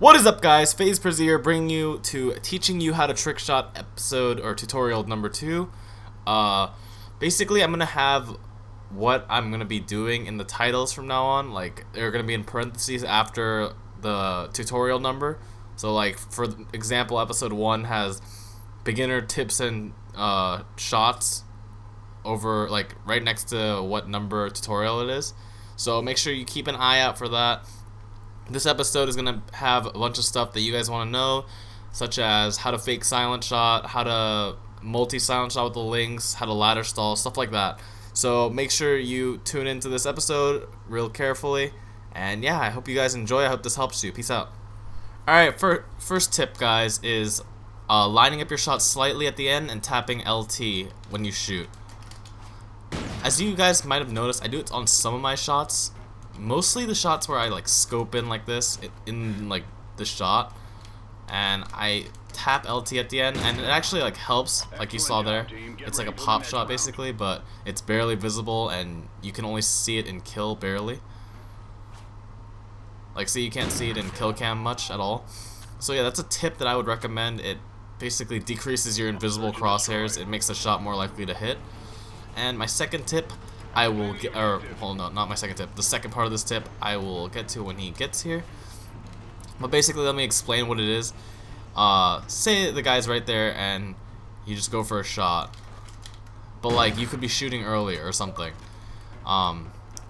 What is up, guys? FaZe PryZee here, bringing you to teaching you how to trick shot episode or tutorial number 2. Basically, I'm gonna have what I'm gonna be doing in the titles from now on. Like, they're gonna be in parentheses after the tutorial number. So, like, for example, episode 1 has beginner tips and shots over, like, right next to what number tutorial it is. So make sure you keep an eye out for that. This episode is going to have a bunch of stuff that you guys want to know, such as how to fake silent shot, how to multi-silent shot with the Lynx, how to Ladderstalls, stuff like that. So make sure you tune into this episode real carefully. And yeah, I hope you guys enjoy. I hope this helps you. Peace out. Alright, first tip, guys, is lining up your shot slightly at the end and tapping LT when you shoot. As you guys might have noticed, I do it on some of my shots. Mostly the shots where I like scope in like this in like the shot, and I tap LT at the end, and it actually like helps, like you saw there. It's like a pop shot basically, but it's barely visible and you can only see it in kill barely. Like, see, you can't see it in kill cam much at all. So yeah, that's a tip that I would recommend. It basically decreases your invisible crosshairs. It makes the shot more likely to hit. And my second tip, I will get, or hold on, not my second tip. The second part of this tip I will get to when he gets here. But basically, let me explain what it is. Say the guy's right there and you just go for a shot, but like you could be shooting earlier or something. A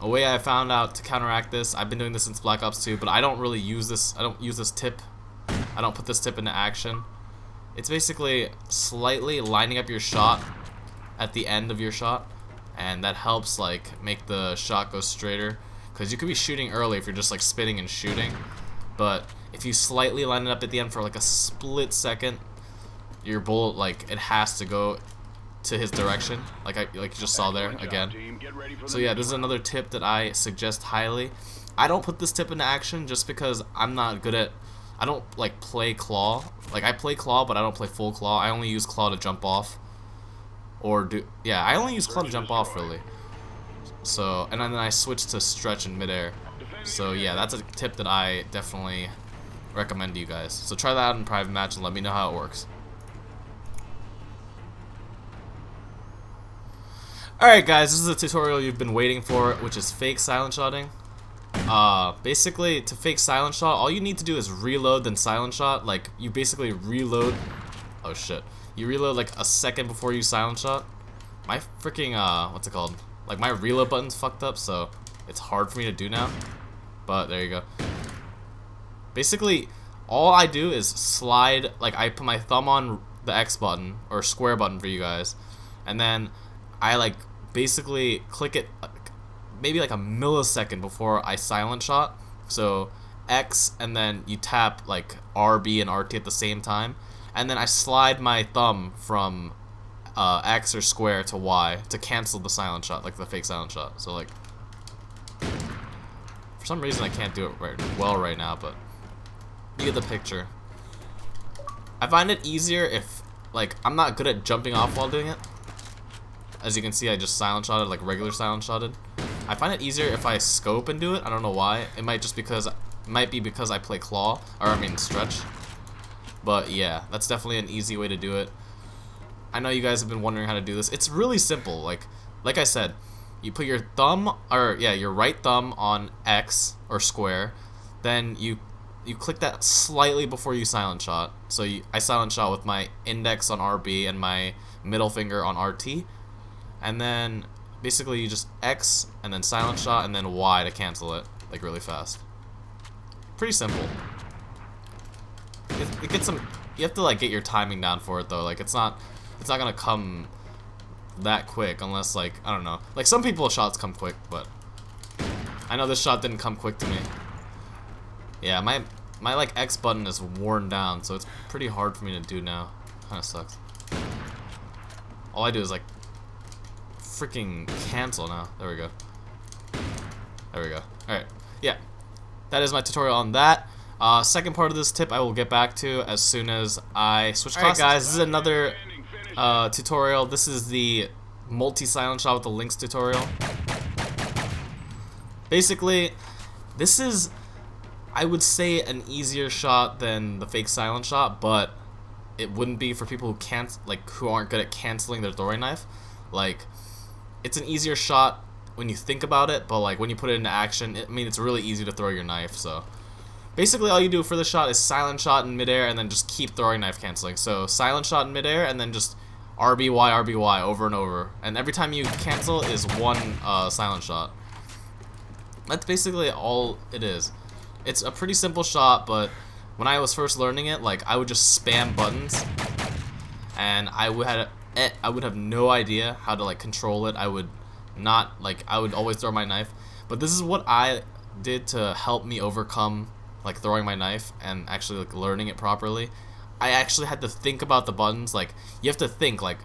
way I found out to counteract this, I've been doing this since Black Ops 2, but I don't really use this. I don't use this tip. I don't put this tip into action. It's basically slightly lining up your shot at the end of your shot. And that helps like make the shot go straighter, because you could be shooting early if you're just like spinning and shooting, but if you slightly line it up at the end for like a split second, your bullet, like, it has to go to his direction, like you just saw there again. So yeah, this is another tip that I suggest highly. I don't put this tip into action just because I'm not good at, I don't like play claw. Like, I play claw, but I don't play full claw. I only use claw to jump off. I only use claw to jump off, really. So, and then I switch to stretch in midair. So yeah, that's a tip that I definitely recommend to you guys. So try that out in private match and let me know how it works. Alright guys, this is a tutorial you've been waiting for, which is fake silent shotting. Basically, to fake silent shot, all you need to do is reload then silent shot. Like, you basically reload. Oh shit. You reload like a second before you silent shot. My freaking what's it called? Like, my reload button's fucked up, so it's hard for me to do now. But there you go. Basically, all I do is slide, like, I put my thumb on the X button or square button for you guys, and then I like basically click it maybe like a millisecond before I silent shot. So X, and then you tap like RB and RT at the same time. And then I slide my thumb from X or square to Y to cancel the silent shot, like the fake silent shot. So like, for some reason I can't do it right now, but you get the picture. I find it easier if, like, I'm not good at jumping off while doing it. As you can see, I just silent shotted, like regular silent shotted. I find it easier if I scope and do it. I don't know why. It might be because I play claw, or I mean stretch. But yeah, that's definitely an easy way to do it. I know you guys have been wondering how to do this. It's really simple. Like I said, you put your thumb, or yeah, your right thumb on X or square, then you click that slightly before you silent shot. So I silent shot with my index on RB and my middle finger on RT, and then basically you just X and then silent shot and then Y to cancel it, like really fast. Pretty simple. It gets some. You have to like get your timing down for it though. Like, it's not gonna come that quick unless, like, I don't know. Like, some people's shots come quick, but I know this shot didn't come quick to me. Yeah, my like X button is worn down, so it's pretty hard for me to do now. Kind of sucks. All I do is like freaking cancel now. There we go. There we go. All right. Yeah, that is my tutorial on that. Second part of this tip I will get back to as soon as I switch classes. Alright guys, this is another tutorial. This is the multi-silent shot with the Lynx tutorial. Basically, this is I would say an easier shot than the fake silent shot, but it wouldn't be for people who can't, like, who aren't good at canceling their throwing knife. Like, it's an easier shot when you think about it, but like when you put it into action, I mean, it's really easy to throw your knife. So basically all you do for the shot is silent shot in midair and then just keep throwing knife canceling. So silent shot in midair and then just RBY, RBY over and over, and every time you cancel is one silent shot. That's basically all it is. It's a pretty simple shot, but when I was first learning it, like, I would just spam buttons, and I would have no idea how to like control it. I would always throw my knife. But this is what I did to help me overcome like throwing my knife and actually like learning it properly. I actually had to think about the buttons. Like, you have to think like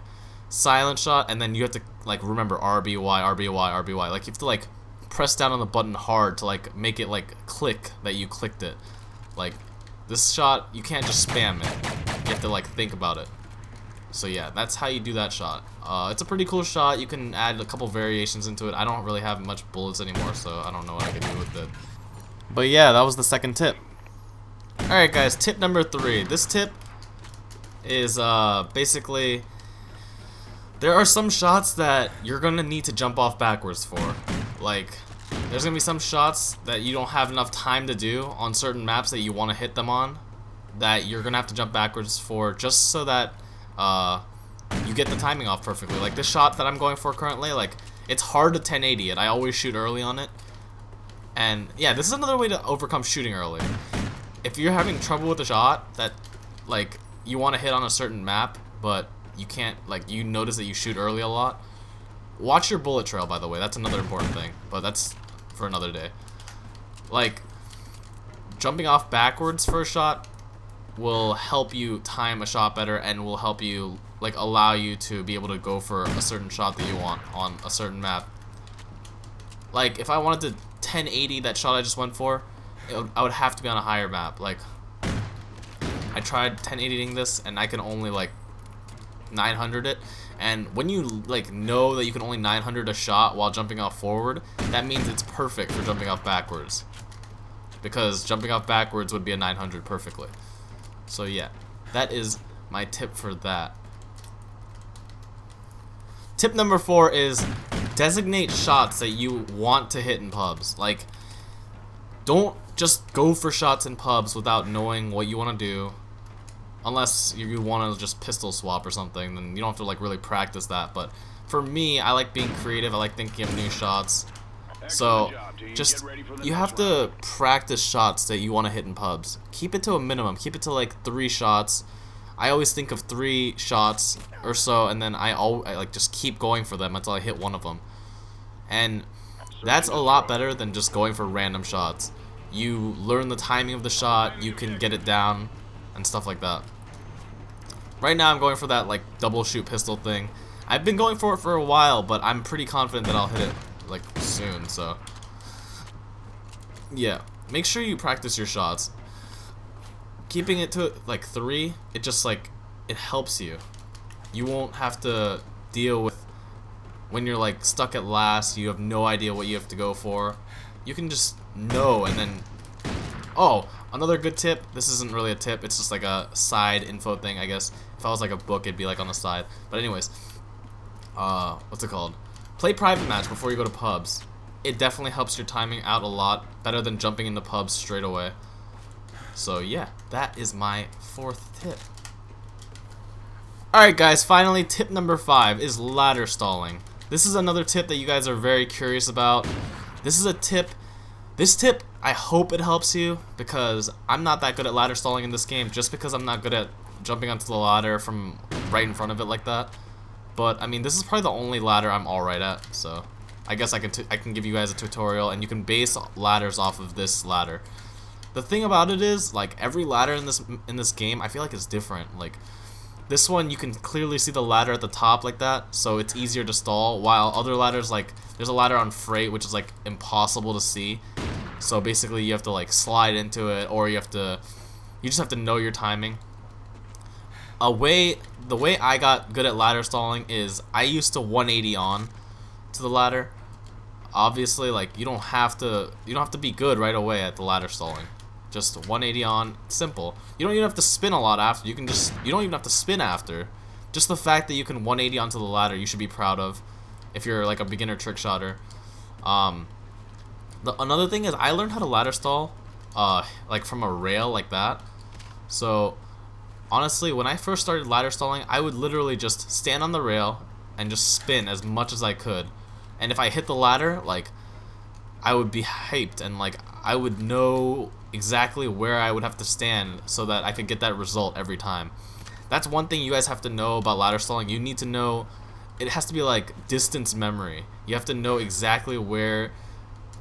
silent shot, and then you have to like remember RBY, RBY, RBY. Like, you have to like press down on the button hard to like make it like click that you clicked it. Like, this shot, you can't just spam it. You have to like think about it. So yeah, that's how you do that shot. It's a pretty cool shot. You can add a couple variations into it. I don't really have much bullets anymore, so I don't know what I can do with it. But yeah, that was the second tip. Alright guys, tip number 3. This tip is basically, there are some shots that you're gonna need to jump off backwards for. Like, there's gonna be some shots that you don't have enough time to do on certain maps that you want to hit them on, that you're gonna have to jump backwards for, just so that you get the timing off perfectly. Like this shot that I'm going for currently, like, it's hard to 1080 it. I always shoot early on it. And yeah, this is another way to overcome shooting early. If you're having trouble with a shot that like you want to hit on a certain map, but you can't, like, you notice that you shoot early a lot, watch your bullet trail, by the way. That's another important thing, but that's for another day. Like, jumping off backwards for a shot will help you time a shot better, and will help you, like, allow you to be able to go for a certain shot that you want on a certain map. Like, if I wanted to 1080 that shot I just went for, I would have to be on a higher map. Like, I tried 1080ing this and I can only like 900 it, and when you like know that you can only 900 a shot while jumping off forward, that means it's perfect for jumping off backwards, because jumping off backwards would be a 900 perfectly. So yeah, that is my tip for that. Tip number 4 is designate shots that you want to hit in pubs. Like, don't just go for shots in pubs without knowing what you want to do. Unless you want to just pistol swap or something, then you don't have to like really practice that. But for me, I like being creative. I like thinking of new shots. So just, you have to practice shots that you want to hit in pubs. Keep it to a minimum. Keep it to like 3 shots. I always think of 3 shots or so, and then I like just keep going for them until I hit one of them. And that's a lot better than just going for random shots. You learn the timing of the shot, you can get it down, and stuff like that. Right now I'm going for that like double shoot pistol thing. I've been going for it for a while, but I'm pretty confident that I'll hit it like soon, so yeah. Make sure you practice your shots. Keeping it to like 3, it just like, it helps you. You won't have to deal with when you're like stuck at last, you have no idea what you have to go for. You can just know, and then, oh, another good tip, this isn't really a tip, it's just like a side info thing, I guess. If I was like a book, it'd be like on the side. But anyways, what's it called? Play private match before you go to pubs. It definitely helps your timing out a lot, better than jumping into pubs straight away. So yeah, that is my 4th tip. Alright guys, finally, tip number 5 is ladder stalling. This is another tip that you guys are very curious about. This is a tip, I hope it helps you, because I'm not that good at ladder stalling in this game, just because I'm not good at jumping onto the ladder from right in front of it like that. But I mean, this is probably the only ladder I'm alright at, so I guess I can give you guys a tutorial, and you can base ladders off of this ladder. The thing about it is, like, every ladder in this game, I feel like it's different. Like, this one, you can clearly see the ladder at the top like that, so it's easier to stall, while other ladders, like, there's a ladder on Freight, which is, like, impossible to see. So basically, you have to, like, slide into it, or you just have to know your timing. The way I got good at ladder stalling is, I used to 180 on to the ladder. Obviously, like, you don't have to be good right away at the ladder stalling. Just 180 on, simple. You don't even have to spin a lot after. You don't even have to spin after. Just the fact that you can 180 onto the ladder, you should be proud of if you're like a beginner trick shotter. Another thing is I learned how to ladder stall like from a rail like that. So honestly, when I first started ladder stalling, I would literally just stand on the rail and just spin as much as I could. And if I hit the ladder, like, I would be hyped and like I would know exactly where I would have to stand so that I could get that result every time. That's one thing you guys have to know about ladder stalling. You need to know, it has to be like distance memory. You have to know exactly where,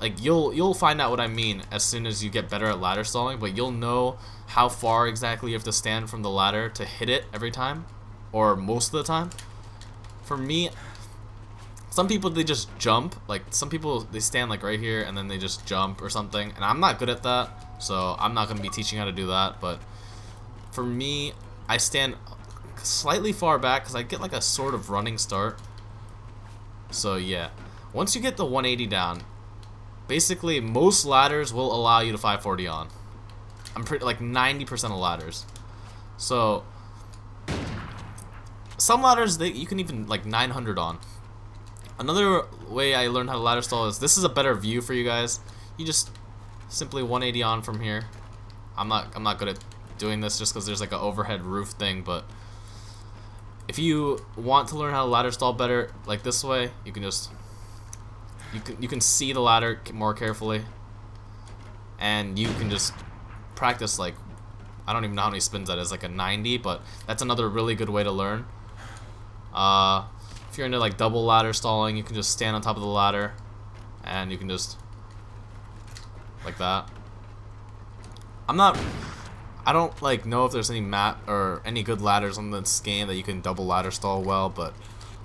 like, you'll find out what I mean as soon as you get better at ladder stalling, but you'll know how far exactly you have to stand from the ladder to hit it every time, or most of the time. For me, some people, they just jump. Like, some people, they stand like right here and then they just jump or something, and I'm not good at that, so I'm not going to be teaching how to do that. But for me, I stand slightly far back because I get like a sort of running start. So yeah, once you get the 180 down, basically most ladders will allow you to 540 on. I'm pretty like 90% of ladders. So some ladders, you can even like 900 on. Another way I learned how to ladder stall is, this is a better view for you guys. You just simply 180 on from here. I'm not good at doing this just because there's like an overhead roof thing, but if you want to learn how to ladder stall better, like this way, you can just you can see the ladder more carefully, and you can just practice, like, I don't even know how many spins that is, like a 90, but that's another really good way to learn. If you're into like double ladder stalling, you can just stand on top of the ladder and you can just like that. I don't like know if there's any map or any good ladders on this game that you can double ladder stall well, but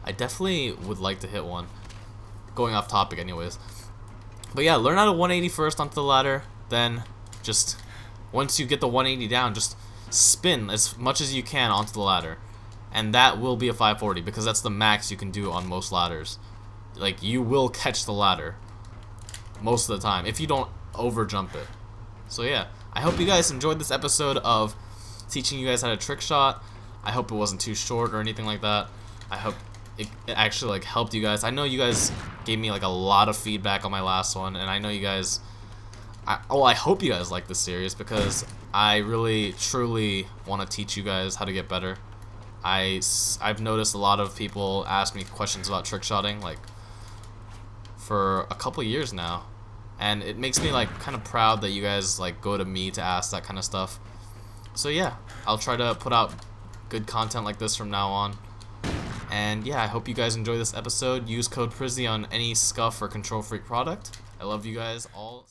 I definitely would like to hit one. Going off topic anyways. But yeah, learn how to 180 first onto the ladder, then just once you get the 180 down, just spin as much as you can onto the ladder. And that will be a 540 because that's the max you can do on most ladders. Like, you will catch the ladder most of the time if you don't over jump it. So yeah, I hope you guys enjoyed this episode of teaching you guys how to trick shot. I hope it wasn't too short or anything like that. I hope it actually like helped you guys. I know you guys gave me like a lot of feedback on my last one, and I know you guys, I hope you guys like this series because I really truly want to teach you guys how to get better. I've noticed a lot of people ask me questions about trick shotting like for a couple years now, and it makes me like kind of proud that you guys like go to me to ask that kind of stuff. So yeah, I'll try to put out good content like this from now on. And yeah, I hope you guys enjoy this episode. Use code PryZee on any Scuff or Control Freak product. I love you guys all.